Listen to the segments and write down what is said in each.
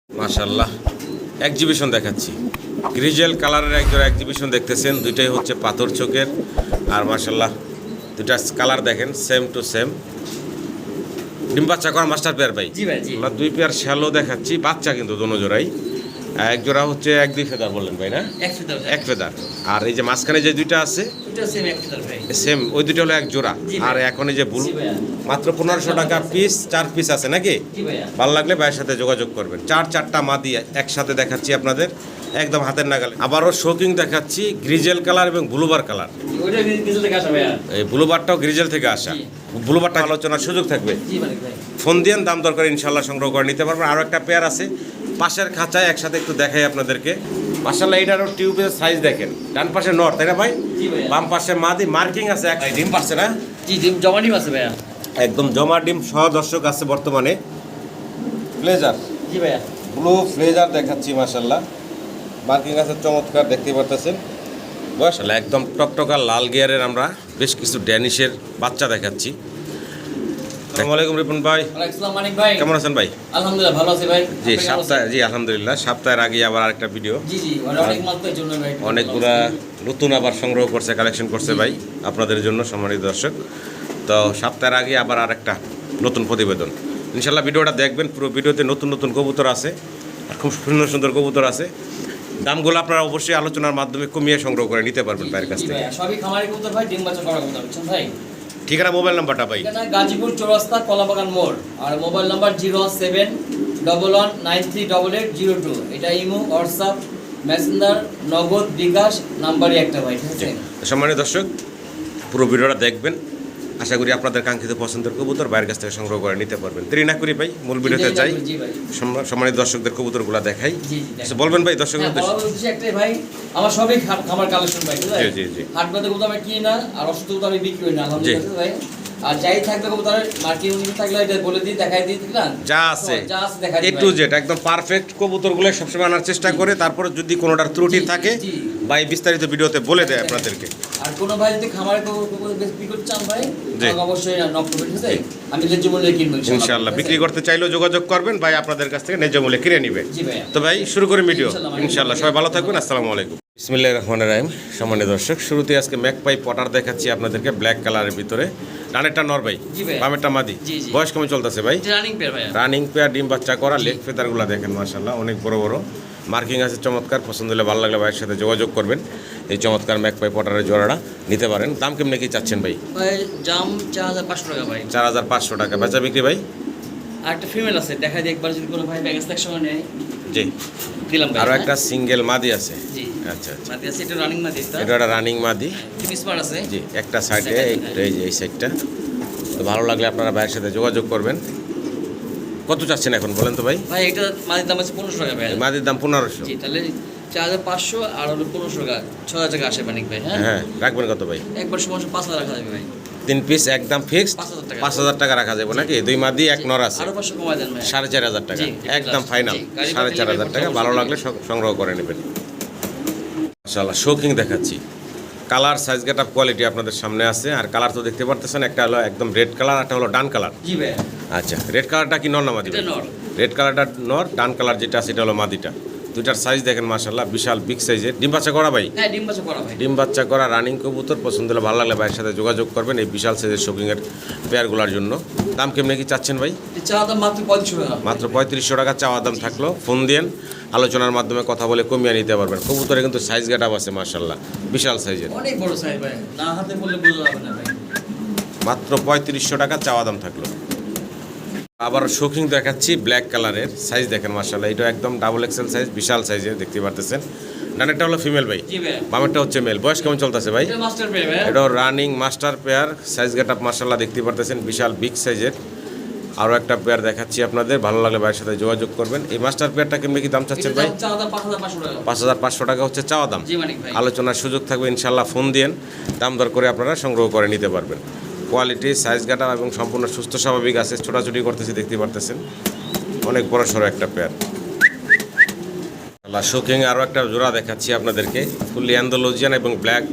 মাশাআল্লাহ এক্সিবিশন দেখাচ্ছি। গ্রিজেল কালারের একজোড়া এক্সিবিশন দেখতেছেন, দুইটাই হচ্ছে পাথর চোখের। আর মাশাআল্লাহ দুইটা কালার দেখেন সেম টু সেম। ডিম বাচ্চা করা মাস্টার পেয়ার ভাই। জি ভাই জি। আমরা দুই পেয়ার শ্যালো দেখাচ্ছি, বাচ্চা কিন্তু দোনো জোড়াই। এক জোড়া হচ্ছে এক দুই ফেদার বললেন ভাই না? এক ফেদার। আর এই যে মাঝখানে যে দুইটা আছে সেম, ওই দুইটা হলো এক জোড়া। আর এখন এই যে বুল মাত্র 1500 টাকা পিস, 4 পিস আছে নাকি? ভালো লাগলে ভাইয়ের সাথে যোগাযোগ করবেন। চারটা মাদি একসাথে দেখাচ্ছি আপনাদের, একদম হাতের নাগালে। আবারও শোকিং দেখাচ্ছি, গ্রিজেল কালার এবং ব্লুবার কালার। এই ব্লুবারটাও গ্রিজেল থেকে আসা। ব্লুবারটা আলোচনার সুযোগ থাকবে, ফোন দিয়ে দাম দরকার ইনশাল্লাহ সংগ্রহ করে নিতে পারবেন। আরও একটা পেয়ার আছে পাশের খাঁচায়, একসাথে একটু দেখাই আপনাদেরকে। মাশাআল্লাহ এইটারও টিউবের সাইজ দেখেন, ডান পাশে নর তাই না ভাই? বাম পাশে মাদি, মার্কিং আছে, এক ডিম পাচ্ছে না? জি, ডিম জমা ডিম আছে ভাইয়া, একদম জমা ডিম সহ দর্শক আছে বর্তমানে। ফ্লেজার, জি ভাইয়া, ব্লু ফ্লেজার দেখাচ্ছি। মাশাআল্লাহ মার্কিং আছে চমৎকার, দেখতে পারতেছেন। মাশাআল্লাহ একদম টকটকা লাল গিয়ারের আমরা বেশ কিছু ড্যানিশের বাচ্চা দেখাচ্ছি। আসসালামু আলাইকুম রিপন ভাই। ওয়ালাইকুম মানিক ভাই, কেমন আছেন ভাই? আলহামদুলিল্লাহ ভালো আছি ভাই। জি জি আলহামদুলিল্লাহ। সপ্তাহের আগে আবার আরেকটা ভিডিও, জি জি, অনেক মাত্রার জন্য ভাই অনেকগুলা নতুন আবার সংগ্রহ করছে, কালেকশন করছে ভাই আপনাদের জন্য সম্মানিত দর্শক। তো সপ্তাহের আগে আবার আরেকটা নতুন প্রতিবেদন, ইনশাল্লাহ ভিডিওটা দেখবেন। পুরো ভিডিওতে নতুন নতুন কবুতর আছে, আর খুব সুন্দর সুন্দর কবুতর আছে। দামগুলো আপনারা অবশ্যই আলোচনার মাধ্যমে কমিয়ে সংগ্রহ করে নিতে পারবেন ভাইয়ের কাছ থেকে। সবই খামারি কবুতর ভাই, ডিম বাচ্চা করা কবুতর, বুঝছেন ভাই? ঠিকানা মোবাইল নাম্বারটা ভাই? ঠিকানা গাজীপুর চৌরাস্তা কলাবাগান মোড়, আর মোবাইল নাম্বার 07111938802। এটা ইমো, হোয়াটসঅ্যাপ, মেসেঞ্জার, নগদ, বিকাশ নাম্বারই একটা ভাই, ঠিক আছে? সম্মানিত দর্শক পুরো ভিডিওটা দেখবেন, আশা করি আপনাদের কাঙ্ক্ষিত পছন্দের কবুতর বাইরের কাছ থেকে সংগ্রহ করে নিতে পারবেন। দেরি না করি ভাই মূল ভিডিওতে যাই, সম্মানিত দর্শকদের কবুতরগুলো দেখাই। বলবেন ভাই দর্শকদের উদ্দেশ্যে একটাই ভাই, আমার সবই খামার কালেকশন ভাই, ঠিক আছে? জি জি। হাট বাজারে কবুতর আমি কিনি না, আর অসুস্থ কবুতর আমি বিক্রি করি না, আলহামদুলিল্লাহ ভাই। আর যাই থাকবে কবুতর মার্কেট অনুযায়ী থাকলে এটা বলে দিই, দেখাই দিই, ঠিক না? যা আছে দেখাই এ টু জেড একদম পারফেক্ট কবুতরগুলো সবসময় আনার চেষ্টা করে। তারপরে যদি কোনোটার ত্রুটি থাকে ভাই বিস্তারিত ভিডিওতে বলে দেয় আপনাদেরকে। আর কোনো ভাই যদি খামারে কবুতর বিক্রি করতে চান ভাই, অবশ্যই নক করবেন, ঠিক আছে? আমি ন্যায্য মূল্যে কিনবো ইনশাআল্লাহ। বিক্রি করতে চাইলেও যোগাযোগ করবেন, ভাই আপনাদের কাছ থেকে ন্যায্য মূল্যে কিনে নিবে। তো ভাই শুরু করে ভিডিও ইনশাআল্লাহ। সবাই ভালো থাকবেন, আসসালামু আলাইকুম। বিসমিল্লাহির রহমানির রহিম। সম্মানিত দর্শক শুরুতে আজকে ম্যাকপাই পটার দেখাচ্ছি আপনাদেরকে, ব্ল্যাক কালারের ভিতরে। ডানেরটা নর ভাই, বামেরটা মাদি। বয়স কেমন চলতেছে ভাই? রানিং পেয়ার, ডিম বাচ্চা করা। লেগ ফেদারগুলো দেখেন মাশাআল্লাহ অনেক বড় বড়, মার্কিং আছে চমৎকার। পছন্দ হলে ভালো লাগলে ভাইয়ের সাথে যোগাযোগ করবেন। এই চমৎকার ম্যাকপাই পটারের জোড়াটা নিতে পারেন। দাম কেমনে কি চাচ্ছেন ভাই? দাম 4500 টাকা ভাই। 4500 টাকা বেচা বিক্রি ভাই? আর একটা ফিমেল আছে, দেখা যায় একবার যদি কোনো ভাই ব্যাগেজ একসঙ্গে নেয়। জি দিলাম ভাই। আর একটা সিঙ্গেল মাদি আছে। জি আচ্ছা আচ্ছা, মাদি আছে, এটা রানিং মাদি। এটা রানিং মাদি, টিম স্মার্ট আছে। জি একটা সাইডে, এই যে এই সাইডটা। তো ভালো লাগলে আপনারা ভাইয়ের সাথে যোগাযোগ করবেন। কত চাচ্ছেন এখন বলেন তো ভাই? ভাই এটা মাদির দাম আছে 1500 টাকা ভাই। মাদির দাম 1500। জি, তাহলে 4500 আর হলো 1500 টাকা, 6000 টাকা আসে মানিক ভাই। হ্যাঁ রাখবেন কত ভাই? একবার সময় 5000 রাখা যাবে ভাই। 3 পিস একদম ফিক্সড 5000 টাকা রাখা যাবে নাকি? দুই মাদি এক নর আছে, আরো 500 কমায় দেন ভাই। 4500 টাকা একদম ফাইনাল। 4500 টাকা, ভালো লাগলে সংগ্রহ করে নেবেন। মাশাআল্লাহ শোকিং দেখাচ্ছি, কালার সাইজ গেটআপ কোয়ালিটি আপনাদের সামনে আছে। আর কালার তো দেখতে পারতেছেন, একটা হলো একদম রেড কালার, একটা হলো ডান কালার। জি ভাই। আচ্ছা, রেড কালারটা কি নর না মাদি? রেড কালারটা নর, ডান কালার যেটা সেটা হলো মাদিটা। দুইটার সাইজ দেখেন মাশাআল্লাহ বিশাল বিগ সাইজের। ডিম বাচ্চা করা ভাই? হ্যাঁ ডিম বাচ্চা করা ভাই। ডিম বাচ্চা করা রানিং কবুতর। পছন্দ হলে ভালো লাগলে ভাইয়ের সাথে যোগাযোগ করবেন এই বিশাল সাইজের শোকিংয়ের পেয়ারগুলোর জন্য। দাম কেমনে কি চাচ্ছেন ভাই? চাওয়া দাম মাত্র 3500 টাকা। মাত্র 3500 টাকা চাওয়া দাম থাকলো। ফোন দিয়েন, আলোচনার মাধ্যমে কথা বলে কমিয়ে নিতে পারবেন। কবুতরে কিন্তু সাইজ গেটআপ আছে মাশাআল্লাহ বিশাল সাইজের, অনেক বড় সাইজ ভাই, না হাতে বললে বোঝা যাবে না ভাই। মাত্র 3500 টাকা চাওয়া দাম থাকলো। আবার শোকিং দেখাচ্ছি ব্ল্যাক কালারের, সাইজ দেখেন মাশাআল্লাহ, এটা একদম ডাবল এক্সেল সাইজ, বিশাল সাইজের দেখতে পারতেছেন। ডানেরটা হলো ফিমেল ভাই, বামেরটা হচ্ছে মেল। বয়স কেমন চলতেছে ভাই? এটা running master pair, size getup মাশাআল্লাহ দেখতে পারতেছেন বিশাল বিগ সাইজের। আরও একটা পেয়ার দেখাচ্ছি আপনাদের, ভালো লাগলে ভাইয়ের সাথে যোগাযোগ করবেন। এই মাস্টার পেয়ারটা কেমনি কি দাম চাচ্ছেন ভাই? 5500 টাকা হচ্ছে চাওয়া দাম। আলোচনার সুযোগ থাকবে ইনশাআল্লাহ। ফোন দিয়েন, দাম দর করে আপনারা সংগ্রহ করে নিতে পারবেন। কোয়ালিটি, সাইজ গাটা এবং সম্পূর্ণ সুস্থ স্বাভাবিক আছে। ছোটাছুটি করতেছি দেখতে পারতেছেন, অনেক বড় সড়ো একটা পেয়ার। শোকিং আরও একটা জোড়া দেখাচ্ছি আপনাদেরকে, ফুললি অ্যান্ডালুজিয়ান এবং ব্ল্যাক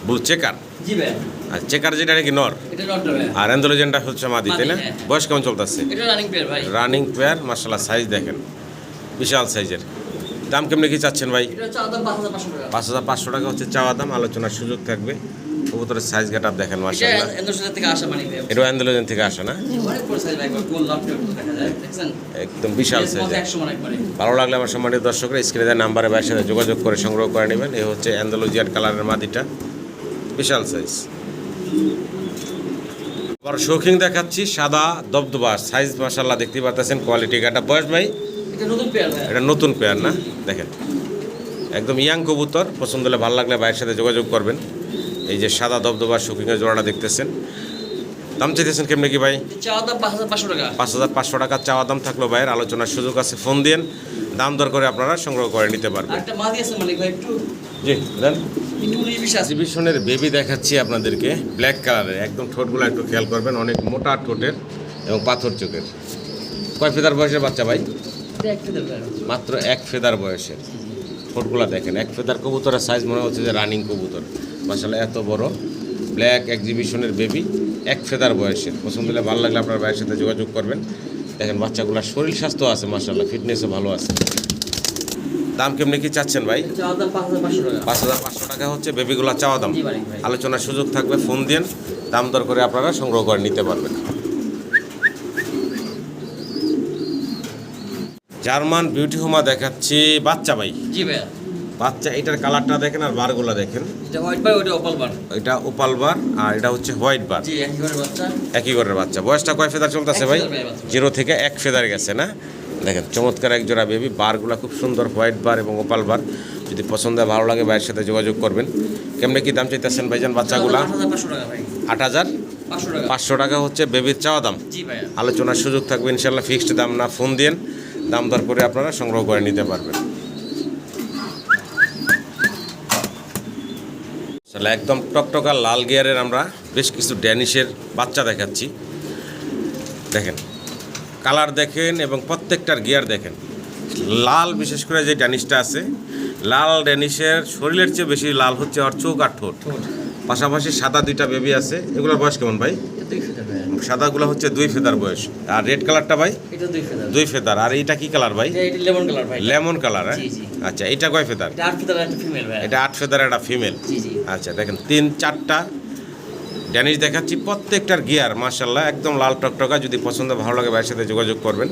ব্লু চেকার। জি ভাই। আর চেকার যেটা নাকি নর, এটা নরটা ভাই। আর অ্যান্ডালুজিয়ানটা হচ্ছে মাদি, তাই না? বয়স কেমন চলতেছে? এটা রানিং পেয়ার ভাই। রানিং পেয়ার মাশাআল্লাহ, সাইজ দেখেন বিশাল সাইজের। দাম কেমনি কি চাচ্ছেন ভাই? এটা চাওয়া দাম 5500 টাকা। 5500 টাকা হচ্ছে চাওয়া দাম, আলোচনার সুযোগ থাকবে। কবুতরের সাইজ গেটআপ দেখেন মাশাআল্লাহ। এটা ইন্দোনেশিয়া থেকে আসা মানিক ভাই। এটা অ্যান্ডালুজিয়ান থেকে আসে না? অনেক বড় সাইজ ভাই, গোল লাভটা দেখা যায়, দেখছেন? একদম বিশাল সাইজ। 100 মানে একবারে। ভালো লাগলে আমার সম্মানিত দর্শকরা স্ক্রিনে দেওয়া নাম্বারে ভাইয়ের সাথে যোগাযোগ করে সংগ্রহ করে নেবেন। এই হচ্ছে অ্যান্ডালুজিয়ান কালারের মাদিটা, বিশাল সাইজ। আবার শৌখিন দেখাচ্ছি সাদা দবদবা সাইজ মাশাআল্লাহ, দেখতে পাচ্ছেন কোয়ালিটি গাটা। বয়স ভাই? এটা নতুন পেয়ার ভাই। এটা নতুন পেয়ার না? দেখেন একদম ইয়াং কবুতর। পছন্দ হলে ভালো লাগলে ভাইয়ের সাথে যোগাযোগ করবেন। এই যে সাদা দবদবা শৌখিনের জোড়াটা দেখতেছেন। দাম চাইতেছেন কেমনি কি ভাই? চাওয়া দাম 5500 টাকা। 5500 টাকা চাওয়া দাম থাকলো ভাইয়ের, আলোচনার সুযোগ আছে। ফোন দিন, দাম দর করে আপনারা সংগ্রহ করে নিতে পারবেন। একটা মাদি আছে মালিক ভাই, একটু জি দেন। একটু 19-20 আছে। এক্সিবিশনের বেবি দেখাচ্ছি আপনাদেরকে, ব্ল্যাক কালারের, একদম ঠোঁটগুলো একটু খেয়াল করবেন, অনেক মোটা ঠোঁটের এবং পাথর চোখের। কয় ফেদার বয়সের বাচ্চা ভাই? এটা একটা দেব ভাই। মাত্র 1 ফেদার বয়সের। ঠোঁটগুলো দেখেন, 1 ফেদার কবুতরের সাইজ মনে হচ্ছে যে রানিং কবুতর। মাশাআল্লাহ এত বড় ব্ল্যাক এক্সিবিশনের বেবি, 1 ফেদার বয়সের। পছন্দ হলে ভালো লাগলে আপনার ভাইয়ের সাথে যোগাযোগ করবেন। দেখেন বাচ্চাগুলোর শরীর স্বাস্থ্য আছে মাশাআল্লাহ, ফিটনেসও ভালো আছে। দাম কেমনি কি চাচ্ছেন ভাই? চাওয়া দাম 5500 টাকা। 5500 টাকা হচ্ছে বেবিগুলো চাওয়া দাম। জি মালিক ভাই। আলোচনার সুযোগ থাকবে, ফোন দিন, দাম দর করে আপনারা সংগ্রহ করে নিতে পারবেন। জার্মান বিউটি হোমা দেখাচ্ছি বাচ্চা ভাই। জি ভাই। বাচ্চা, এটার কালারটা দেখেন আর বারগুলো দেখেন। এটা হোয়াইট বার, ওটা ওপাল বার। এটা ওপাল বার আর এটা হচ্ছে হোয়াইট বার। জি একই ঘরের বাচ্চা। একই ঘরের বাচ্চা। বয়সটা কয় ফেদার চলতেছে ভাই? 1 ফেদার ভাই বাচ্চা। 0 থেকে 1 ফেদার গেছে না? দেখেন চমৎকার এক জোড়া বেবি, বারগুলো খুব সুন্দর, হোয়াইট বার এবং ওপাল বার। যদি পছন্দ হয় ভালো লাগে ভাইয়ের সাথে যোগাযোগ করবেন। কেমনে কি দাম চাইতেছেন ভাইজান বাচ্চাগুলা? 8500 টাকা ভাই। 8500 টাকা। 500 টাকা হচ্ছে বেবির চাওয়া দাম। জি ভাই। আলোচনার সুযোগ থাকবে ইনশাল্লাহ, ফিক্সড দাম না, ফোন দিন, দাম দর করে আপনারা সংগ্রহ করে নিতে পারবেন। আসলে একদম টকটকা লাল গিয়ারের আমরা বেশ কিছু ড্যানিশের বাচ্চা দেখাচ্ছি। দেখেন কালার দেখেন এবং প্রত্যেকটার গিয়ার দেখেন। লাল বিশেষ করে যে ড্যানিশটা আছে, লাল ড্যানিশের শরীরের চেয়ে বেশি লাল হচ্ছে ওর চোখ আর ঠোঁট। পাশাপাশি সাদা 2টা বেবি আছে। এগুলোর বয়স কেমন ভাই? এটা 2 ফেদার ভাই। সাদাগুলো হচ্ছে 2 ফেদার বয়স। আর রেড কালারটা ভাই? এটা 2 ফেদার। 2 ফেদার। আর এইটা কি কালার ভাই? এটা লেমন কালার ভাই। Lemon colour. জি, জি। আচ্ছা, এটা কয় ফেদার? এটা 8 ফেদার একটা ফিমেল ভাই। এটা 8 ফেদার একটা ফিমেল। জি জি। আচ্ছা দেখেন 3-4টা ড্যানিশ দেখাচ্ছি, প্রত্যেকটার গিয়ার মাশাআল্লাহ একদম লাল টকটকা। যদি পছন্দ ভালো লাগে ভাইয়ের সাথে যোগাযোগ করবেন।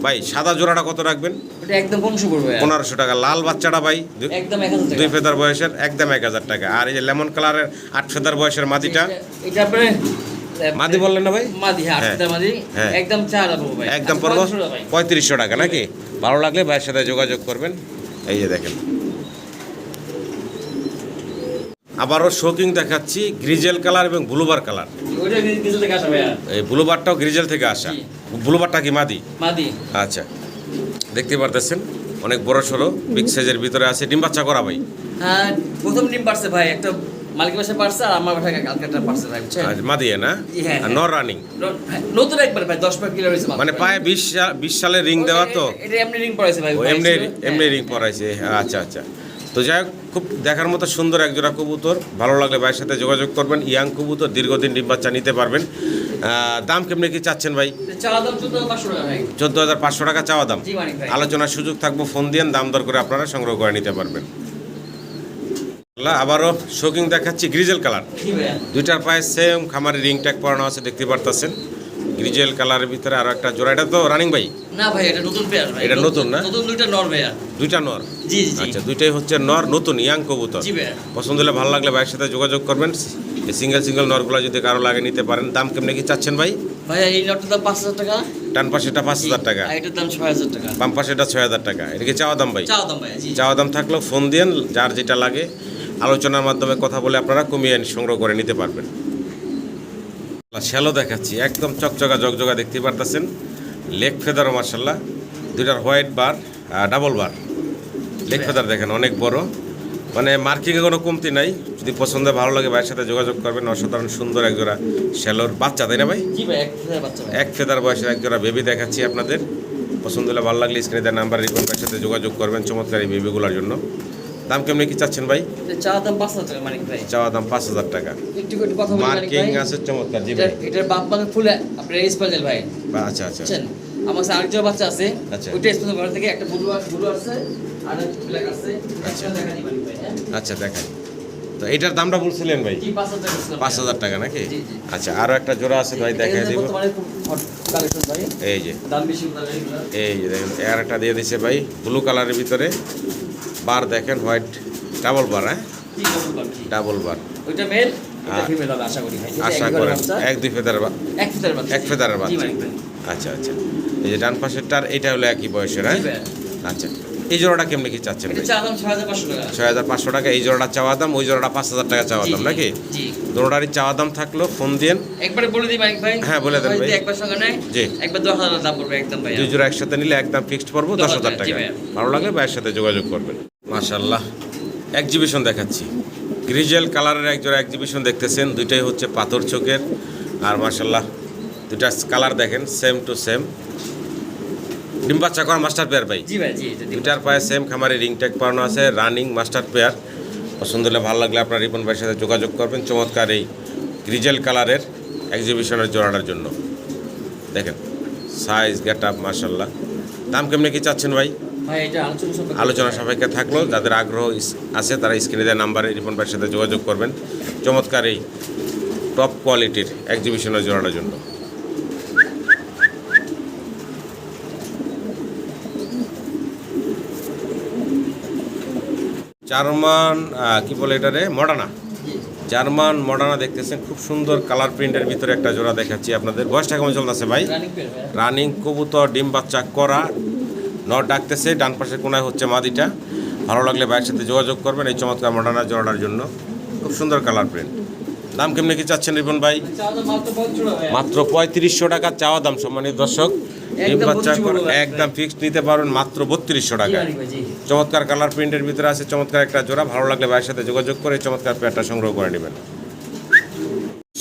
ভাই সাদা জোড়াটা কত রাখবেন? এটা একদম 1500 পড়বে। 1500 টাকা। লাল বাচ্চাটা ভাই একদম 1000 টাকা। 2 ফেদার বয়সের, একদম 1000 টাকা। আর এই যে লেমন কালারের 8 ফেদার বয়সের মাদিটা, এটা আপনি মাদি বললেন না ভাই? মাদি, হ্যাঁ 8 হ্যাঁ। ফেদার মাদি। হ্যাঁ। একদম 4000 পড়বে ভাই। একদম আচ্ছা, পড়বো 3500 ভাই। 3500 টাকা নাকি? ভালো লাগলে ভাইয়ের সাথে যোগাযোগ করবেন। এই যে দেখেন আবারও শোকিং দেখাচ্ছি, গ্রিজেল কালার এবং ব্লুবার কালার। ওইটা ডিজেল থেকে আসা ভাই। এই ব্লুবারটাও গ্রিজেল থেকে আসা। জি। ব্লুবারটা কি মাদি? মাদি। আচ্ছা, দেখতে পারতেছেন অনেক বড় সড়ো, বিগ সাইজের ভিতরে আছে। ডিম বাচ্চা করা ভাই? হ্যাঁ প্রথম ডিম পারছে ভাই, একটা মালিকের বাসায় পারছে আর আমার বাসায় কালকে একটা পারছে ভাই, বুঝছেন? আচ্ছা, মাদিয়ে না? হ্যাঁ, আর হ্যাঁ। নর রানিং? নতুন একবার ভাই 10 কিলো হয়েছে মাত্র মানে ভাই। পায়ে 20 সালের রিং দেওয়া তো? এটা এমনি রিং পড়াইছে ভাই। ও এমনি এমনি রিং পরাইছে। আচ্ছা আচ্ছা। তো যাই হোক, খুব দেখার মতো সুন্দর একজোড়া কবুতর। ভালো লাগলে ভাইয়ের সাথে যোগাযোগ করবেন। ইয়াং কবুতর, দীর্ঘদিন ডিম বাচ্চা নিতে পারবেন। দাম কেমনি কি চাচ্ছেন ভাই? চাওয়া দাম 14500 টাকা ভাই। 14500 টাকা চাওয়া দাম। জি মানিক ভাই। আলোচনার সুযোগ থাকবো, ফোন দিয়ে দাম দর করে আপনারা সংগ্রহ করে নিতে পারবেন। আবারও শোকিং দেখাচ্ছি, গ্রিজেল কালার। জি ভাই। 2টার পায়ে সেম খামারে রিং ট্যাগ পরানো আছে, দেখতে পারতেছেন। গ্রিজেল কালারের ভিতরে আরো একটা জোড়া। এটা তো রানিং ভাই? না ভাই এটা নতুন পেয়ার ভাই। এটা নতুন না? নতুন দুইটা নর ভাই। 2টা নর? জি জি। আচ্ছা, 2টাই হচ্ছে নর, নতুন ইয়াং কবুতর। জি ভাই। পছন্দ হলে ভালো লাগলে ভাইয়ের সাথে যোগাযোগ করবেন। এই সিঙ্গেল নরগুলো যদি কারো লাগে নিতে পারেন। দাম কেমনি কি চাচ্ছেন ভাই? ভাই এই নটটার দাম 5000 টাকা। ডান পাশেটা 5000 টাকা, আর এটার দাম 6000 টাকা। বাম পাশেটা 6000 টাকা। এটা কি চাওয়া দাম ভাই? চাওয়া দাম ভাই। জি। চাওয়া দাম থাকলেও ফোন দিন, যার যেটা লাগে আলোচনার মাধ্যমে কথা বলে আপনারা কমিয়ে সংগ্রহ করে নিতে পারবেন। শ্যালো দেখাচ্ছি, একদম চকচকা জগজগা, দেখতে পারতেছেন। লেগ ফেদারও মার্শাল্লাহ, 2টার হোয়াইট বার, ডাবল বার। লেগ ফেদার দেখেন অনেক বড়, মানে মার্কিংয়ে কোনো কমতি নাই। যদি পছন্দ ভালো লাগে ভাইয়ের সাথে যোগাযোগ করবেন। অসাধারণ সুন্দর একজোড়া শ্যালোর বাচ্চা, তাই না ভাই? জি ভাই, এক ফেদার বাচ্চা ভাই। 1 ফেদার বয়সের একজোড়া বেবি দেখাচ্ছি আপনাদের। পছন্দ হলে ভালো লাগলে স্ক্রিনে দেওয়া নাম্বার রিপন ভাইয়ের সাথে যোগাযোগ করবেন চমৎকার এই বেবিগুলোর জন্য। দাম কেমনি কি চাচ্ছেন ভাই? এটা চাওয়া দাম 5000 টাকা মানিক ভাই। চাওয়া দাম 5000 টাকা। একটু একটু কথা বলি মানিক মার্কিং ভাই। আছে চমৎকার। জি ভাই। এটার বাপ মানে ফুল আপনার স্পেশাল ভাই। আচ্ছা আচ্ছা। বুঝছেন? আমার কাছে আরেকটা বাচ্চা আছে, আচ্ছা। ওইটা স্পেশাল ঘর থেকে একটা ব্লু আছে আর একটা ব্ল্যাক আছে। আচ্ছা। দেখা দিবেন ভাই, হ্যাঁ? আচ্ছা দেখাই। তো এটার দামটা বলছিলেন ভাই? জি 5000 টাকা ছিল। 5000 টাকা নাকি? জি, জি। আচ্ছা, আরো একটা জোড়া আছে ভাই, দেখাই দিব। বর্তমানে খুব হট কালেকশন ভাই। এই যে, দাম বেশি বলে এগুলা। এই যে দেখেন, এর একটা দিয়ে দিছে ভাই ব্লু কালারের ভিতরে, বার দেখেন হোয়াইট, ডাবল বার, হ্যাঁ কি বলবো বাকি? ডাবল বার। ওইটা মেল, এটা আর- ফিমেল হবে আশা করি ভাই। এটা আশা একবারে করেন বাচ্চা, এক দুই ফেদার এক ফিটার বাচ্চা। এক ফেদারের জি বাচ্চা। ভাই। আচ্ছা আচ্ছা, এই যে ডান পাশেরটার এটা হলো একই বয়সের, হ্যাঁ জি ভাই। আচ্ছা। এই জোড়াটা কেমনি কি চাচ্ছেন এটা ভাই? চা দাম 6500 টাকা। 6500 টাকা এই জোড়াটা চাওয়া দাম, ওই জোড়াটা 5000 টাকা চাওয়া জি, দাম জি, নাকি? জি। জোড়াটারই চাওয়া দাম থাকলো, ফোন দিন। একবারে বলে দিই মাইক ভাই। হ্যাঁ, বলে দেন যদি ভাই। একবার সঙ্গে নেয়, জি। একবার 10000 দাম পড়বে একদম ভাই। দুই জোড়া একসাথে নিলে একদম ফিক্সড পড়বো 10000 জি টাকা। ভাইয়া। ভালো লাগলে ভাইয়ের সাথে যোগাযোগ করবেন। মাশাআল্লাহ, এক্সিবিশন দেখাচ্ছি। গ্রিজেল কালারের এক জোড়া এক্সিবিশন দেখতেছেন, দুইটাই হচ্ছে পাথর চোখের। আর মাশাআল্লাহ দুইটা কালার দেখেন সেম টু সেম। ডিম বাচ্চা করা মাস্টার পেয়ার ভাই। জি ভাই, জি এটা দিন। দুইটার পায়ে সেম খামারে রিং ট্যাগ পরানো আছে, রানিং মাস্টার পেয়ার। পছন্দ হলে ভালো লাগলে আপনার রিপন ভাইয়ের সাথে যোগাযোগ করবেন চমৎকার এই গ্রিজেল কালারের এক্সিবিশনের জোড়াটার জন্য। দেখেন সাইজ গেট আপ মাশাআল্লাহ। দাম কেমনে কি চাচ্ছেন ভাই? ভাই এটা আলোচনা সাপেক্ষে। আলোচনা সাপেক্ষে থাকলো, যাদের আগ্রহ আছে তারা স্ক্রিনে দেওয়া নাম্বারে রিপন ভাইয়ের সাথে যোগাযোগ করবেন চমৎকার এই টপ কোয়ালিটির এক্সিবিশনের জোড়াটার জন্য। জার্মান কি বলে এটারে, মডার্না। জি। জার্মান মডার্না দেখতেছেন, খুব সুন্দর কালার প্রিন্টের ভিতরে একটা জোড়া দেখাচ্ছি আপনাদের। বয়সটা কেমন চলতেছে ভাই? রানিং পেয়ার ভাই। রানিং কবুতর, ডিম বাচ্চা করা, নট ডাকতেছে। ডান পাশের কোনায় হচ্ছে মাদিটা। ভালো লাগলে ভাইয়ের সাথে যোগাযোগ করবেন এই চমৎকার মডার্না জোড়াটার জন্য। খুব সুন্দর কালার প্রিন্ট। দাম কেমনে কি চাচ্ছেন রিপন ভাই? চা দাম মাত্র 500 ভাই। মাত্র 3500 টাকা চাওয়া দাম সম্মানিত দর্শক। ডিম একদম বাচ্চা 32 করা বলবো ভাই। একদম ফিক্সড নিতে পারবেন মাত্র 3200 জি টাকা। রানিং ভাই, জি। চমৎকার কালার প্রিন্টের ভিতরে আছে চমৎকার একটা জোড়া। ভালো লাগলে ভাইয়ের সাথে যোগাযোগ করে এই চমৎকার পেয়ারটা সংগ্রহ করে নেবেন।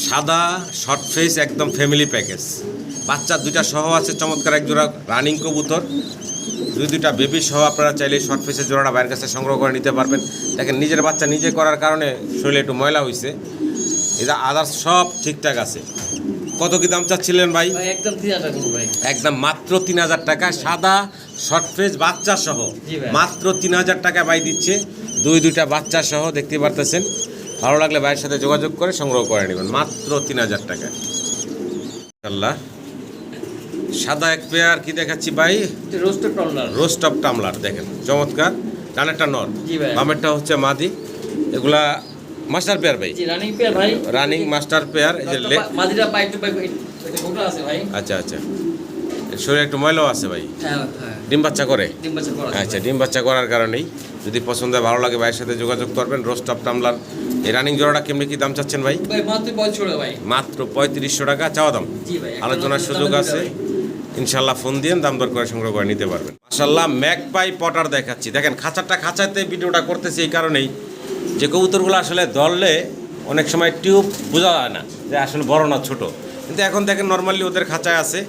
সাদা শর্ট ফেস একদম ফ্যামিলি প্যাকেজ, বাচ্চা দুইটা সহ আছে চমৎকার এক জোড়া রানিং কবুতর। দুইটা বেবি সহ আপনারা চাইলে শর্ট ফেসের জোড়াটা বাইরের কাছে সংগ্রহ করে নিতে পারবেন। দেখেন নিজের বাচ্চা নিজে করার কারণে শরীরে একটু ময়লা হয়েছে, এটা আদার্স সব ঠিকঠাক আছে। কত কি দাম চাচ্ছিলেন ভাই? ভাই একদম 3000 টাকা ভাই। একদম মাত্র 3000 টাকা, সাদা শর্ট ফেস বাচ্চা সহ জি ভাই। মাত্র 3000 টাকা ভাই দিচ্ছে। দুইটা বাচ্চা সহ দেখতে পারতেছেন। ভালো লাগলে ভাইয়ের সাথে যোগাযোগ করে সংগ্রহ করে নেবেন মাত্র 3000 টাকা। আল্লাহ, সাদা এক পেয়ার কি দেখাচ্ছি ভাই? এটা রোস্টেড টর্নার। রোস্ট অফ টামলার দেখেন চমৎকার। ডানেরটা নর, জি ভাই। বামেরটা হচ্ছে মাদি। এগুলা মাস্টার পেয়ার ভাই, জি রানিং পেয়ার ভাই। Running master pair. এই যে মাদিরা পাই টু পাই এটা গোটা আছে ভাই। আচ্ছা আচ্ছা, এর শরীরে একটু ময়লাও আছে ভাই। হ্যাঁ হ্যাঁ। ডিম বাচ্চা করে? ডিম বাচ্চা করা আছে আচ্ছা, ভাই। ডিম বাচ্চা করার কারণেই যদি পছন্দ হয় ভালো লাগে ভাইয়ের সাথে যোগাযোগ করবেন। রোস্ট অফ টামলার এই রানিং জোড়াটা কেমনি কি দাম চাচ্ছেন ভাই? ভাই মাত্র 500 ভাই। মাত্র 3500 টাকা চাওয়া দাম। জি ভাই। আলোচনার সুযোগ আছে, ইনশাল্লাহ ফোন দিয়ে দাম দর করে সংগ্রহ করে নিতে পারবেন। মাশাল্লাহ ম্যাকপাই পটার দেখাচ্ছি। দেখেন খাঁচাতে ভিডিওটা করতেছি এই কারণেই যে কবুতরগুলো আসলে ধরলে অনেক সময় টিউব বোঝা যায় না যে আসলে বড় না ছোট, কিন্তু এখন দেখেন নর্মালি ওদের খাঁচায় আছে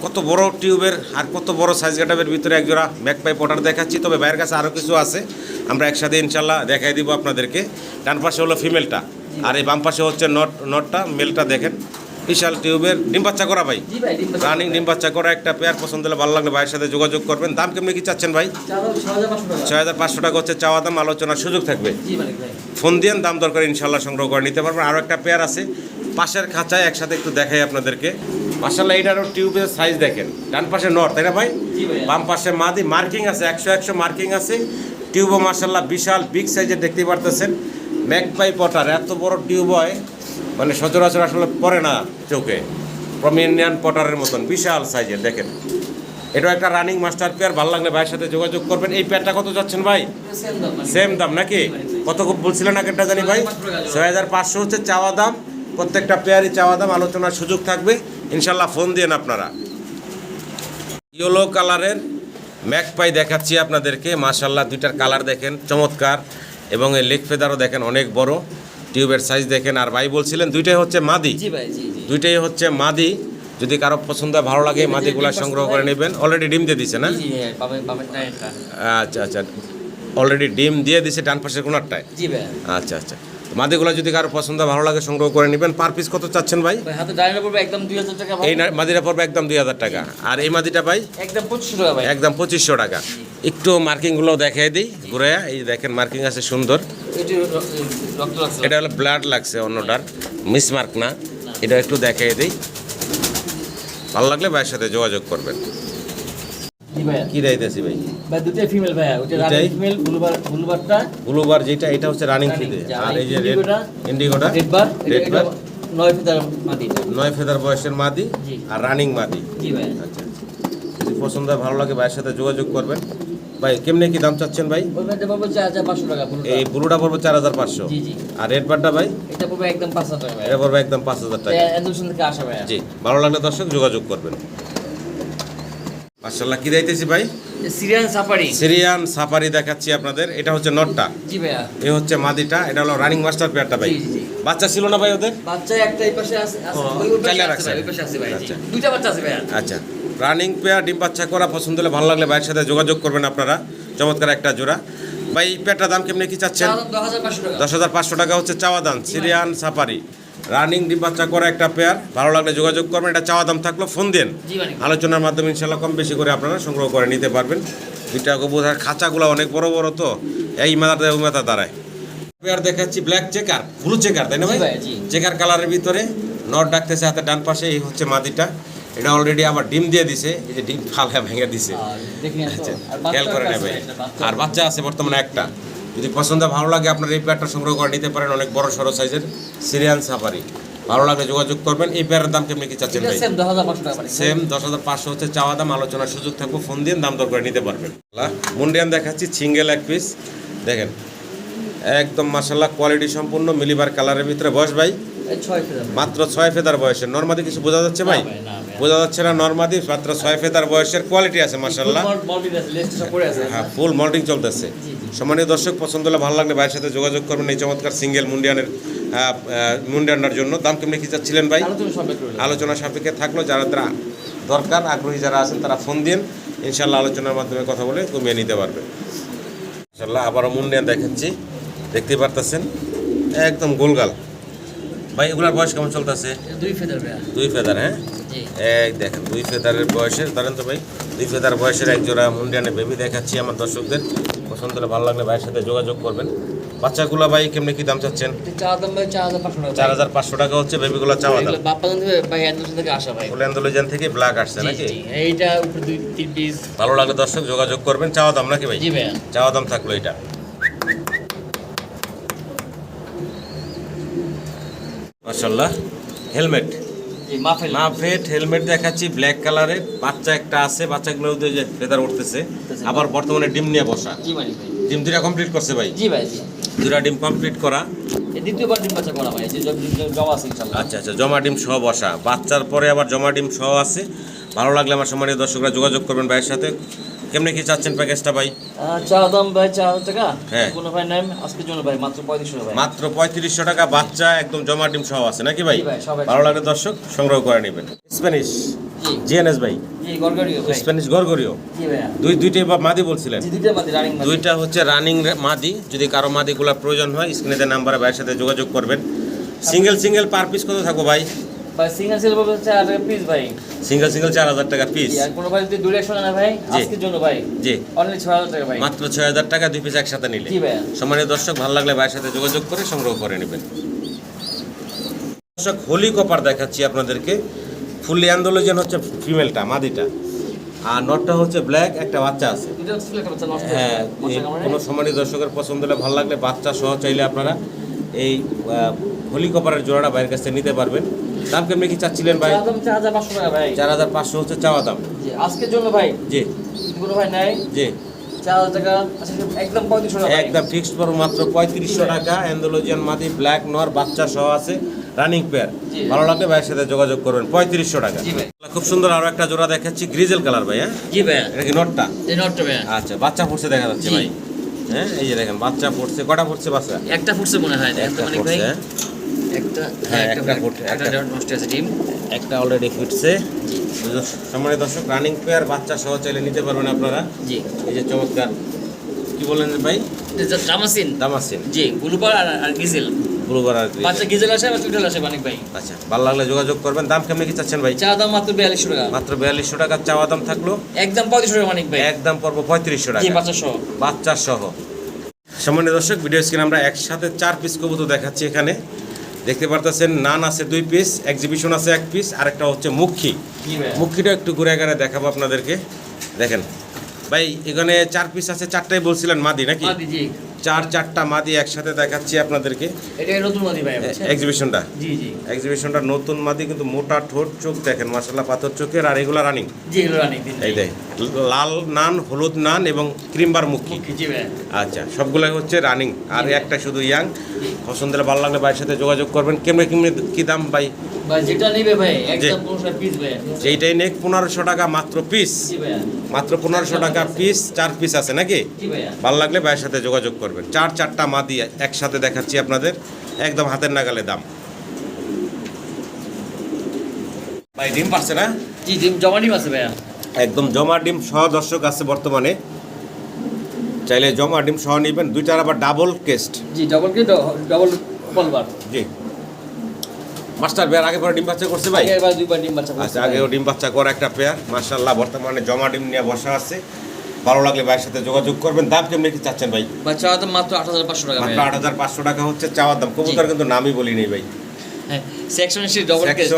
কত বড় টিউবের আর কত বড় সাইজ গেটাপের ভিতরে একজোড়া ম্যাকপাই পটার দেখাচ্ছি। তবে বাইরের কাছে আরও কিছু আছে, আমরা একসাথে ইনশাল্লাহ দেখাই দিব আপনাদেরকে। ডান পাশে হলো ফিমেলটা আর এই বাম পাশে হচ্ছে নটটা, মেলটা দেখেন বিশাল টিউবের ডিম বাচ্চা করা ভাই। জি ভাই ডিম বাচ্চা। রানিং ডিম বাচ্চা করা একটা পেয়ার। পছন্দ হলে ভালো লাগলে ভাইয়ের সাথে যোগাযোগ করবেন। দাম কেমনি কি চাচ্ছেন ভাই? চা দাম 6500 টাকা। 6500 টাকা হচ্ছে চাওয়া দাম, আলোচনার সুযোগ থাকবে। জি ভাই ভাই। ফোন দিয়ে দাম দরকার ইনশাল্লাহ সংগ্রহ করে নিতে পারবেন। আরও একটা পেয়ার আছে পাশের খাঁচায়, একসাথে একটু দেখাই আপনাদেরকে। মাশাআল্লাহ এইটারও টিউবের সাইজ দেখেন। ডান পাশে নর তাই না ভাই? জি ভাই। বাম পাশে মাদি, মার্কিং আছে 100 মার্কিং আছে। টিউবও মাশাআল্লাহ বিশাল বিগ সাইজের দেখতে পারতেছেন। ম্যাকপাই পটার এত বড় টিউব হয় মানে সচরাচর আসলে পড়ে না চোখে, প্রমিনিয়ান পটারের মতন বিশাল সাইজের দেখেন। এটা একটা রানিং মাস্টার পেয়ার। ভালো লাগলে ভাইয়ের সাথে যোগাযোগ করবেন। এই পেয়ারটা কত যাচ্ছেন ভাই? সেম দাম মানে। সেম দাম নাকি? কত খুব বলছিলেন আগেরটা জানি ভাই? 6500 হচ্ছে চাওয়া দাম। প্রত্যেকটা পেয়ারই চাওয়া দাম, আলোচনার সুযোগ থাকবে ইনশাল্লাহ ফোন দিন আপনারা। ইয়েলো কালারের ম্যাকপাই দেখাচ্ছি আপনাদেরকে। মাশাল্লাহ দুইটার কালার দেখেন চমৎকার, এবং এই লেগ ফেদারও দেখেন অনেক বড়। টিউবের সাইজ দেখেন। আর ভাই বলছিলেন দুইটাই হচ্ছে মাদি? জি ভাই, জি জি। দুইটাই হচ্ছে মাদি। যদি কারো পছন্দ হয় ভালো লাগে মাদিগুলা সংগ্রহ করে নেবেন। অলরেডি ডিম দিয়ে দিছে না? জি হ্যাঁ, পাবেন টাইমটা। আচ্ছা আচ্ছা, অলরেডি ডিম দিয়ে দিছে ডান পাশের কোনারটায়। জি ভাই। আচ্ছা আচ্ছা, মাদিগুলো যদি কারো পছন্দ ভালো লাগে সংগ্রহ করে নেবেন। পার পিস কত চাচ্ছেন ভাই? ভাই হাতে দাঁড়ানো পড়বে একদম 2000 টাকা ভাই। এই মাদিটা পড়বে একদম 2000 টাকা। আর এই মাদিটা ভাই একদম 2500 টাকা ভাই। একদম 2500 টাকা। একটু মার্কিংগুলো দেখিয়ে দিই ঘুরে। এই দেখেন মার্কিং আছে সুন্দর। এটি রক্ত লাগছে। এটা হলো ব্লাড লাগছে, অন্যটার মিসমার্ক না। এটা একটু দেখিয়ে দিই, ভালো লাগলে ভাইয়ের সাথে যোগাযোগ করবেন। জি ভাই কি রাইতেছি ভাই? ভাই দুটোই ফিমেল ভাই, ওটা দুটাই? রানিং ফিমেল ব্লুবারটা ব্লুবার যেটা, এটা হচ্ছে রানিং ফিদে। আর এই যে রেড ইন্ডিগোটা রেড বার, রেড এটা বার 9 ফেদার মাদি। 9 ফেদার বয়সের মাদি জি। আর রানিং মাদি। জি ভাই। আচ্ছা, যদি পছন্দ হয় ভালো লাগে ভাইয়ের সাথে যোগাযোগ করবেন। ভাই কেমনে কি দাম চাচ্ছেন ভাই? ওই ভাইটা পাবো 4500 টাকা ব্লুটা। এই ব্লুটা পড়বে 4500। জি জি। আর রেড বারটা ভাই? এটা পাবো একদম 5000 টাকা ভাই। এটা পড়বে একদম 5000 টাকা। এন্ডোসন থেকে আসা ভাই। জি, ভালো লাগলে দর্শক যোগাযোগ করবেন। মাশাআল্লাহ, কি দিতেছি ভাই? Syrian safari. সিরিয়ান সাফারি দেখাচ্ছি আপনাদের। এটা হচ্ছে নটটা, জি ভাইয়া। এই হচ্ছে মাদিটা। এটা হলো রানিং মাস্টার পেয়ারটা ভাই। জি, জি, জি। বাচ্চা ছিল না ভাই ওদের? বাচ্চা একটা এই পাশে আছে, ও, ওই পাশে চাইলে আছে রাখছেন? ভাই, ওই পাশে আছে ভাই। জি। আচ্ছা। দুইটা বাচ্চা আছে ভাইয়া। আচ্ছা, রানিং পেয়ার, ডিম বাচ্চা করা। পছন্দ হলে ভালো লাগলে ভাইয়ের সাথে যোগাযোগ করবেন আপনারা। চমৎকার একটা জোড়া। ভাই এই পেয়ারটার দাম কেমনে কি চাচ্ছেন? 10500 টাকা। 10500 টাকা হচ্ছে চাওয়া দাম। সিরিয়ান সাফারি রানিং ডিম বাচ্চা করা একটা পেয়ার। ভালো লাগলে যোগাযোগ করবেন। এটা চাওয়া দাম থাকলো, ফোন দেন। জি ভাই। আলোচনার মাধ্যমে ইনশাল্লাহ কম বেশি করে আপনারা সংগ্রহ করে নিতে পারবেন। দুইটা কবুতর খাঁচাগুলো অনেক বড় বড়, তো এই মাথা ওই মাথা দাঁড়ায়। পেয়ার দেখাচ্ছি ব্ল্যাক চেকার, ব্লু চেকার, তাই না ভাই? জি ভাই, জি। চেকার কালারের ভিতরে নট ডাকতেছে হাতে ডান পাশে। এই হচ্ছে মাদিটা। এটা অলরেডি আবার ডিম দিয়ে দিছে। এই যে ডিম ফালা ভেঙে দিছে। দেখি না তো। আচ্ছা, আর খেয়াল করে নেবে। আর বাচ্চা আছে বর্তমানে একটা। যদি পছন্দ ভালো লাগে আপনার এই পেয়ারটা সংগ্রহ করে নিতে পারেন। অনেক বড় সড়ো সাইজের সিরিয়ান সাফারি। ভালো লাগলে যোগাযোগ করবেন। এই পেয়ারের দাম কেমনি কি চাচ্ছেন ভাই? সেম 10500 টাকা ভাই। সেম 10500 হচ্ছে চাওয়া দাম। আলোচনার সুযোগ থাকবে, ফোন দিয়ে দাম দর করে নিতে পারবেন। মুন্ডিয়ান দেখাচ্ছি, সিঙ্গেল এক পিস। দেখেন একদম মাশাআল্লাহ কোয়ালিটি সম্পূর্ণ মিলিবার কালারের ভিতরে। বয়স ভাই? এই 6 ফেদার। মাত্র 6 ফেদার বয়সের। নরমাদি কিছু বোঝা যাচ্ছে ভাই? না ভাই, না ভাই। বোঝা যাচ্ছে না নরমাদি। মাত্র 6 ফেদার বয়সের, কোয়ালিটি আছে মাশাআল্লাহ। মলটি আছে, লিস্ট সব পড়ে আছে। হ্যাঁ, ফুল মল্টিং চলতেছে। জি, জি। সম্মানীয় দর্শক, পছন্দ হলে ভালো লাগলে ভাইয়ের সাথে যোগাযোগ করবেন এই চমৎকার সিঙ্গেল মুন্ডিয়ানের মুন্ডিয়ানটার জন্য। দাম কেমনি কি চাচ্ছিলেন ভাই? আলোচনা সব করব। আলোচনা সাপেক্ষে থাকলো। যারা দরকার, আগ্রহী যারা আছেন তারা ফোন দিন। ইনশাল্লাহ আলোচনার মাধ্যমে কথা বলে কমিয়ে নিতে পারবে। ইনশাল্লাহ আবারও মুন্ডিয়ান দেখাচ্ছি, দেখতে পারতেছেন একদম গোলগাল। ভাই এগুলার বয়স কেমন চলতেছে? 2 ফেদার ভাই। 2 ফেদার। হ্যাঁ, জি। এক দেখেন 2 ফেদারের বয়সের। ধরেন তো ভাই, 2 ফেদার বয়সের এক জোড়া মুন্ডিয়ানের বেবি দেখাচ্ছি আমার দর্শকদের। পছন্দ হলে ভালো লাগলে ভাইয়ের সাথে যোগাযোগ করবেন। বাচ্চাগুলো ভাই কেমনি কি দাম চাচ্ছেন? চা দাম ভাই 4500 টাকা। 4500 টাকা হচ্ছে বেবিগুলো চাওয়া দাম। এগুলো বাপ্পা জান ভাই এন্ডোসন থেকে আসা ভাই। ফুল আন্দোলন থেকে ব্ল্যাক আসছে জি, নাকি? জি। এইটা উপরে 2-3 পিস। ভালো লাগলে দর্শক যোগাযোগ করবেন। চাওয়া দাম নাকি ভাই? জি ভাই। চাওয়া দাম থাকলো এটা। মাশাআল্লাহ, হেলমেট, জি মাফেল। মাফেট হেলমেট দেখাচ্ছি ব্ল্যাক কালারের। বাচ্চা একটা আছে, বাচ্চাগুলো যে ফেদার উঠতেছে। আবার বর্তমানে ডিম নিয়ে বসা। জি মানি ভাই। ডিম দুটা কমপ্লিট করছে ভাই? জি ভাই, জি। দুটা ডিম কমপ্লিট করা। এই দ্বিতীয়বার ডিম বাচ্চা করা ভাই, যে জমা আছে ইনশাআল্লাহ। আচ্ছা আচ্ছা, জমা ডিম সহ বসা। বাচ্চার পরে আবার জমা ডিম সহ আছে। ভালো লাগলে আমার সম্মানীয় দর্শকরা যোগাযোগ করবেন ভাইয়ের সাথে। কেমনে কি চাচ্ছেন প্যাকেজটা ভাই? চা দাম ভাই 4000 টাকা। হ্যাঁ। কোনো ভাই নাই আজকের জন্য ভাই মাত্র 3500 ভাই। মাত্র 3500 টাকা। বাচ্চা একদম জমা ডিম সহ আছে নাকি ভাই? জি ভাই, সবাই। ভালো লাগলে দর্শক সংগ্রহ করে নেবেন। স্প্যানিশ জি। জিএনএস ভাই? জি গরগরিও ভাই। স্প্যানিশ গরগরিও। জি ভাইয়া। দুইটাই বা মাদি বলছিলেন? জি দুইটা মাদি রানিং মাদি। দুইটা হচ্ছে রানিং মাদি। যদি কারো মাদিগুলো প্রয়োজন হয় স্ক্রিনে দেওয়া নাম্বারে ভাইয়ের সাথে যোগাযোগ করবেন। সিঙ্গেল পার পিস কত থাকবো ভাই? ভাই সিঙ্গেল সেল বলতে 4000 পিস ভাই। সিঙ্গেল 4000 টাকা পিস। জি, আর কোনো ভাই যদি দূরে শোনা না ভাই জি। আজকের জন্য ভাই জি, অনলি 6000 টাকা ভাই। মাত্র 6000 টাকা 2 পিস একসাথে নিলে। জি ভাইয়া। সম্মানীয় দর্শক, ভালো লাগলে ভাইয়ের সাথে যোগাযোগ করে সংগ্রহ করে নেবেন। দর্শক হোলি কপার দেখাচ্ছি আপনাদেরকে। ফুললি অ্যান্ডোলজেন হচ্ছে ফিমেলটা, মাদিটা। আর নটটা হচ্ছে ব্ল্যাক, একটা বাচ্চা আছে। দুটো ছিল একটা বাচ্চা নষ্ট হ্যাঁ, হয়েছে। কোনো সম্মানীয় দর্শকের পছন্দ হলে ভালো লাগলে বাচ্চা সহ চাইলে আপনারা এই হোলি কপারের জোড়াটা ভাইয়ের কাছ থেকে নিতে পারবেন। দাম কেমনি কি চাচ্ছিলেন ভাই? চা দাম 4500 টাকা ভাই। 4500 হচ্ছে চাওয়া দাম। জি আজকের জন্য ভাই জি কোনো ভাই নাই জি, 4000 টাকা। আচ্ছা একদম 3500 টাকা ভাই। একদম ফিক্সড পড়ো মাত্র 3500 টাকা। অ্যান্ডোলজিয়ান মাদি, ব্ল্যাক নর, বাচ্চা সহ আছে, রানিং পেয়ার। জি। ভালো লাগলে ভাইয়ের সাথে যোগাযোগ করবেন। 3500 টাকা। জি ভাই। খুব সুন্দর আরো একটা জোড়া দেখাচ্ছি, গ্রিজেল কালার ভাই। হ্যাঁ, জি ভাইয়া। এটা কি নটটা? এই নটটা ভাইয়া। আচ্ছা, বাচ্চা পড়ছে দেখা যাচ্ছে জি। ভাই। হ্যাঁ, এই যে দেখেন বাচ্চা পড়ছে। কটা পড়ছে বাচ্চা? একটা ফুটছে মনে হয় একটা মানে ভাই। পড়ছে। একটা হ্যাঁ, একটা একটা ফুটছে, একটা নষ্ট আছে ডিম। একটা অলরেডি ফিটছে। সম্মানিত দর্শক, রানিং পেয়ার বাচ্চা সহ চাইলে নিতে পারবেন আপনারা। জি। এই যে চমৎকার কি বলেন ভাই? জামাসিন দামাসিন, জি, ব্লুবার আর গিজেল। ব্লুবার আর বাচ্চা গিজেল আসে বা চুইটাল আসে মানিক ভাই। আচ্ছা, ভালো লাগলে যোগাযোগ করবেন। দাম কেমন কি চাচ্ছেন ভাই? চা দাম মাত্র 4200 টাকা। মাত্র 4200 টাকা চাওয়া দাম থাকলো, একদম 3500 টাকা মানিক ভাই। একদম পড়বো 3500 জি, টাকা বাচ্চা সহ। বাচ্চা সহ। সামান্য দর্শক, ভিডিও স্ক্রিনে আমরা একসাথে 4 পিস কবুতর দেখাচ্ছি। এখানে দেখতে পারতেছেন নান আছে 2 পিস, এক্সিবিশন আছে 1 পিস, আর একটা হচ্ছে মুখী। জি ভাই। মুখীটা একটু ঘুরে ঘুরে দেখাবো আপনাদেরকে। দেখেন ভাই, এখানে 4 পিস আছে, 4টাই বলছিলেন মাদি নাকি? মাদি, জি। 4টা মাদি একসাথে দেখাচ্ছি আপনাদেরকে। এটা নতুন মাদি ভাই, বুঝছেন? এক্সিবিশনটা, জি জি এক্সিবিশনটা নতুন মাদি, কিন্তু মোটা ঠোঁট, চোখ দেখেন মাশাআল্লাহ পাথর চোখের। আর এগুলা রানিং, জি, এগুলো রানিং দিন। এই দেখ, লাল নান, হলুদ নান এবং ক্রিমবার মুখী। জি ভাই। আচ্ছা, সবগুলাই হচ্ছে রানিং, আর জি। একটা শুধু ইয়াং। পছন্দ হলে ভালো লাগলে ভাইয়ের সাথে যোগাযোগ করবেন। কেমনে কেমনে কি দাম ভাই? ভাই যেটা নিবে ভাই একদম 1500 পিস ভাই। যেইটাই নেক 1500 টাকা মাত্র পিস, জি ভাই। মাত্র 1500 টাকা পিস। 4 পিস আছে নাকি? জি ভাই। ভালো লাগলে ভাইয়ের সাথে যোগাযোগ করবেন। 4টা মাদি একসাথে দেখাচ্ছি আপনাদের, একদম হাতের নাগালে দাম। ভাই ডিম পারছে না? জি, ডিম জমা ডিম আছে ভাই। একদম জমা ডিম সহ দর্শক আছে বর্তমানে, চাইলে জমা ডিম সহ নেবেন। দুইটার আবার ডাবল কেস্ট। জি, ডাবল পলবার। জি, মাস্টার পেয়ার আগে পরে ডিম বাচ্চা করছে ভাই? এবার দুইবার ডিম বাচ্চা করছে। আচ্ছা, আগেও ডিম বাচ্চা করা একটা পেয়ার মাশাআল্লাহ, বর্তমানে জমা ডিম নিয়ে বসা আছে। ভালো লাগলে ভাইয়ের সাথে যোগাযোগ করবেন। দাম কেমনি কি চাচ্ছেন ভাই? বাচ্চা দাম মাত্র 8500 টাকা ভাই। মাত্র 8500 টাকা হচ্ছে চাওয়ার দাম। কবুতর কিন্তু নামই বলি নেই ভাই। হ্যাঁ, section sheet double case.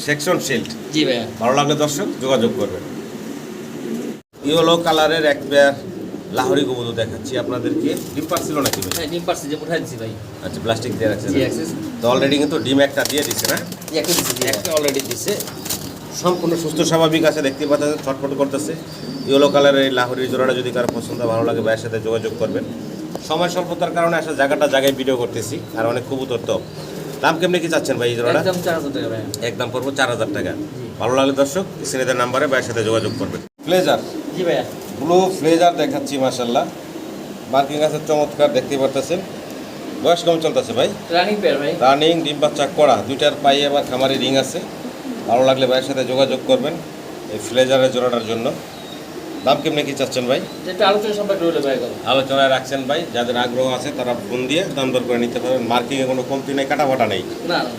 Section shield. জি ভাই। ভালো লাগলে দর্শক যোগাযোগ করবেন। ইয়েলো কালারের এক পেয়ার লাহোরি কবুতর দেখাচ্ছি আপনাদেরকে। ডিম পারছিল নাকি ভাই? হ্যাঁ, ডিম পারছে যে উঠাই দিছি ভাই। আচ্ছা, প্লাস্টিক দিয়ে রাখছেন। জি, অ্যাক্সেস। তো অলরেডি কিন্তু ডিম একটা দিয়ে দিছে না? জি, একটা দিছি। একটা অলরেডি দিছে, সম্পূর্ণ সুস্থ স্বাভাবিক আছে, দেখতে পাচ্ছেন ছটফট করতেছে। ইয়েলো কালারের এই লাহোরির জোড়াটা যদি কারো পছন্দ ভালো লাগে ভাইয়ের সাথে যোগাযোগ করবেন। সময় স্বল্পতার কারণে আসলে জায়গায় ভিডিও করতেছি, আর অনেক কবুতর তো। দাম কেমনি কি চাচ্ছেন ভাই এই জোড়াটা? একদম 4000 টাকা ভাই। একদম পড়বো 4000 টাকা। ভালো লাগলে দর্শক স্ক্রিনের নাম্বারে ভাইয়ের সাথে যোগাযোগ করবেন। ফ্লেজার, জি ভাই। ব্লু ফ্লেজার দেখাচ্ছি মাশাআল্লাহ, মার্কিং আছে চমৎকার, দেখতে পারতেছেন। বয়স কম চলতেছে ভাই? রানিং পেয়ার ভাই। রানিং, ডিম বাচ্চা করা, দুইটার পায়ে আবার খামারি রিং আছে। ভালো লাগলে ভাইয়ের সাথে যোগাযোগ করবেন এই ফ্লেজারের জোড়াটার জন্য। দাম কেমনি কি চাচ্ছেন ভাই? যেটা আলোচনা সম্পর্কে রইল ভাই। আলোচনায় রাখছেন ভাই, যাদের আগ্রহ আছে তারা ফোন দিয়ে দাম দর করে নিতে পারবেন। মার্কিংয়ে কোনো কমতি নেই, কাটাফাটা নেই। না না।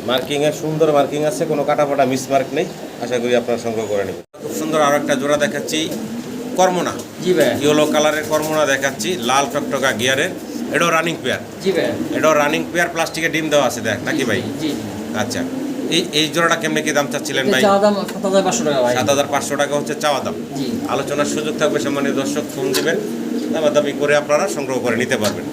মার্কিংয়ে সুন্দর মার্কিং আছে, কোনো কাটাফাটা মিসমার্ক নেই। আশা করি আপনারা সংগ্রহ করে নেবেন। খুব সুন্দর আরও একটা জোড়া দেখাচ্ছি, কর্মনা। জি ভাই। ইয়েলো কালারের কর্মনা দেখাচ্ছি, লাল টকটকা গিয়ারের। এটাও রানিং পেয়ার। জি ভাই। এটাও রানিং পেয়ার, প্লাস্টিকে ডিম দেওয়া আছে দেখ নাকি ভাই? জি। আচ্ছা, এই জোড়াটা কেমনে কি দাম চাচ্ছিলেন ভাই? চা দাম 7500 টাকা ভাই। 7500 টাকা হচ্ছে চাওয়া দাম। জি। আলোচনার সুযোগ থাকবে, সম্মানীয় দর্শক ফোন দিবেন, দামাদামি করে আপনারা সংগ্রহ করে নিতে পারবেন।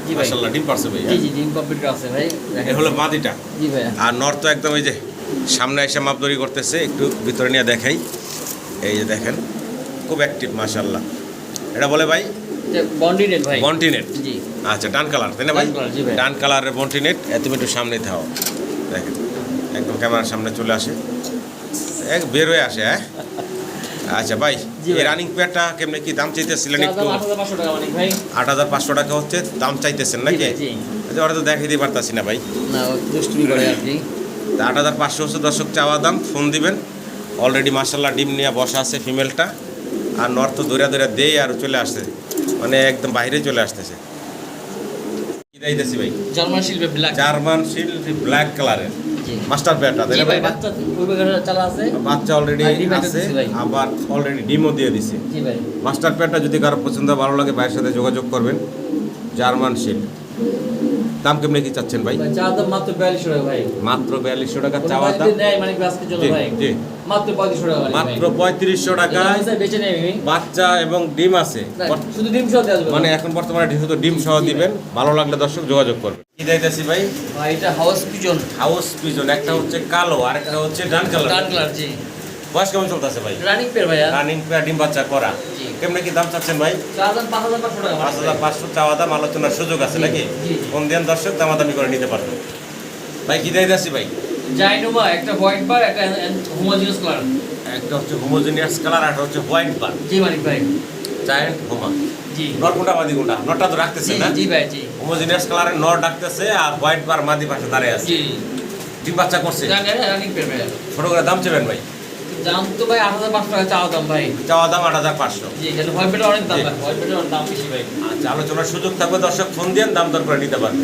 জি ভাই। মাশাআল্লাহ ডিম পারছে ভাই। জি জি, ডিম কমপ্লিট আছে ভাই। এ হলো মাদিটা। জি ভাই। আর নর তো একদম এই যে সামনে এসে মাপদরি করতেছে, একটু ভিতরে নিয়ে দেখাই। এই যে দেখেন, খুব অ্যাক্টিভ মাশাআল্লাহ। এটা বলে ভাই বন্ডিনেট ভাই। বন্টিনেট। জি। আচ্ছা, ডান কালার তাই না ভাই? ডান কালার, জি ভাই। ডান কালারের বন্টিনেট। তুমি একটু সামনে থাও, দেখেন একদম ক্যামেরার সামনে চলে আসে, এক বের হয়ে আসে। হ্যাঁ, আচ্ছা ভাই, জি এই ভাই। রানিং পেয়ারটা কেমনে কি দাম চাইতেছিলেন? চা একটু দাম 8500 টাকা মানিক ভাই। 8500 টাকা হচ্ছে দাম চাইতেছেন নাকি? জি, জি। আচ্ছা, ওরা তো দেখাই দিতে পারতাছি না ভাই। না, ও দুষ্টুমি করে আর কি। 8500 হচ্ছে দর্শক চাওয়া দাম। ফোন দিবেন। অলরেডি মাশাআল্লাহ ডিম নিয়ে বসা আছে ফিমেলটা, আর নর তো দৌড়া দেয় আর চলে আসছে, মানে একদম বাইরে চলে আসতেছে। কি দিতেছি ভাই? জার্মান শিল্পে ব্ল্যাক। জার্মান শিল্ড ব্ল্যাক কালারের জি। মাস্টার পেয়ারটা তাই জি না ভাই, ভাই? বাচ্চা ওই বেগারে চালা আছে। বাচ্চা অলরেডি আর ডিম একটা আছে, দিছি ভাই। আবার অলরেডি ডিমও দিয়ে দিছে। জি ভাই। মাস্টার পেয়ারটা যদি কারো পছন্দ ভালো লাগে ভাইয়ের সাথে যোগাযোগ করবেন। German shield. দাম কেমনে কি চাচ্ছেন ভাই? ভাই চা দাম মাত্র 4200 টাকা ভাই। মাত্র 4200 টাকা কোনো চাওয়া ভাই দাম। যদি নেয় মানিক ভাই আজকের জন্য জি, ভাই। জি। মাত্র 3500 টাকা মানিক ভাই। মাত্র 3500 টাকায় এটা বেচে নেই আমি। বাচ্চা এবং ডিম আছে। না, শুধু ডিম সহ দেওয়া যাবে। মানে এখন বর্তমানে শুধু ডিম সহ জি, দিবেন। ভালো লাগলে দর্শক যোগাযোগ করবেন। কি দিতেছি ভাই? ভাই এটা হাউস পিজন। হাউস পিজন, একটা হচ্ছে কালো আর একটা হচ্ছে ডান কালার। ডান কালার। জি। বয়স কেমন চলতেছে ভাই? রানিং পেয়ার ভাইয়া। রানিং পেয়ার, ডিম বাচ্চা করা। জি। কেমনে কি দাম চাচ্ছেন ভাই? চা দাম 5500 টাকা মানিক ভাই। 5500 চাওয়া দাম, আলোচনার সুযোগ আছে জি, নাকি? জি। কোন দিন দর্শক দামাদামি করে নিতে পারবেন। ভাই কি দিতেছি ভাই? জাইনোমা একটা হোয়াইট বার একটা হোমোজিনিয়াস কালার। একটা হচ্ছে হোমোজিনিয়াস কালার, আর একটা হচ্ছে হোয়াইট বার। জি মানিক ভাই। জায়ান্ট হোমা। জি। নর কোনটা মাদি কোনটা? নরটা তো রাখতেছে জি না? জি ভাই। জি। হোমোজিনিয়াস কালারের নর ডাকতেছে, আর হোয়াইট বার মাদি পাশে দাঁড়িয়ে আছে। জি। ডিম বাচ্চা করছে। রানিং পেয়ার ভাইয়া। ছোট করে দাম চাবেন ভাই? দাম তো ভাই 8,500 টাকা চাওয়া দাম ভাই। চাওয়া দাম 8,500। জি, এটা হোয়াইট বেডের অনেক দাম জি। ভাই, হোয়াইট বেডের অনেক দাম বেশি ভাই। আচ্ছা, আলোচনার সুযোগ থাকবে, দর্শক ফোন দিয়ে দাম দর করে নিতে পারবে।